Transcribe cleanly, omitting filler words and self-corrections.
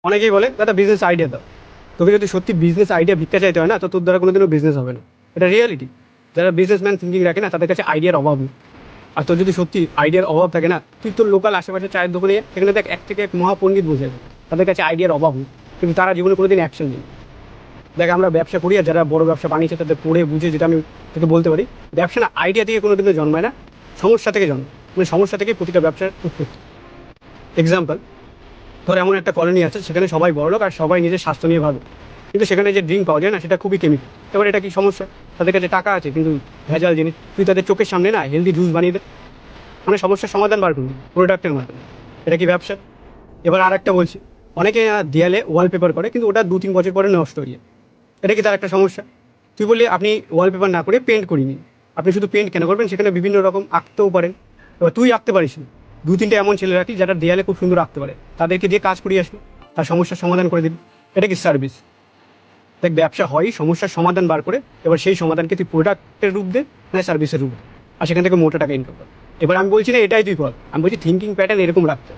অনেকেই বলে দাদা বিজনেস আইডিয়া দাও। তোকে যদি সত্যি বিজনেস আইডিয়া ভিক্ষা চাইতে হয় না, তো তোর দ্বারা কোনোদিনও বিজনেস হবে না। এটা রিয়ালিটি। যারা বিজনেসম্যান থিঙ্কিং রাখে না, তাদের কাছে আইডিয়ার অভাব নেই। আর তোর যদি সত্যি আইডিয়ার অভাব থাকে না, তুই তোর লোকাল আশেপাশে চায়ের দোকানে সেখানে দেখ এক থেকে এক মহাপণ্ডিত বসে আছে, তাদের কাছে আইডিয়ার অভাব নেই, কিন্তু তারা জীবনে কোনোদিন অ্যাকশন নেই। দেখ আমরা ব্যবসা করি, আর যারা বড় ব্যবসা বানিয়েছে তাদের পড়ে বুঝে, যেটা আমি তোকে বলতে পারি, ব্যবসা না আইডিয়া থেকে কোনোদিনও জন্মায় না, সমস্যা থেকে জন্মায়। মানে সমস্যা থেকে প্রতিটা ব্যবসার উৎপত্তি। এক্সাম্পল, ধর এমন একটা কলোনি আছে, সেখানে সবাই বড়লোক আর সবাই নিজের স্বাস্থ্য নিয়ে ভাবে, কিন্তু সেখানে যে ড্রিঙ্ক পাওয়া যায় না, সেটা খুবই কেমিক্যাল। এবার এটা কি সমস্যা? তাদের কাছে টাকা আছে কিন্তু ভেজাল জিনিস, তুই তাদের চোখের সামনে না হেলদি জুস বানিয়ে দে, মানে সমস্যার সমাধান বার করবি প্রোডাক্টের মাধ্যমে। এটা কি ব্যবসা? এবার আর একটা বলছি, অনেকে দেয়ালে ওয়ালপেপার করে, কিন্তু ওটা 2-3 বছর পরে নষ্ট হয়ে যায়। এটা কি তার একটা সমস্যা? তুই বললি আপনি ওয়ালপেপার না করে পেন্ট করিনি, আপনি শুধু পেন্ট কেন করবেন? সেখানে বিভিন্ন রকম আঁকতেও পারেন। এবার তুই আঁকতে পারিস না, 2-3টে এমন ছেলে রাখি যারা দেয়ালে খুব সুন্দর আঁকতে পারে, তাদেরকে দিয়ে কাজ করিয়ে আসবি, তার সমস্যার সমাধান করে দিবি। এটা কি সার্ভিস? দেখ ব্যবসা হয় সমস্যার সমাধান বার করে, এবার সেই সমাধানকে তুই প্রোডাক্টের রূপ দে, না সার্ভিসের রূপ দে, আর সেখান থেকে মোটা টাকা ইনকাম কর। এবার আমি বলছি না এটাই তুই কর, আমি বলছি থিঙ্কিং প্যাটার্ন এরকম রাখতে।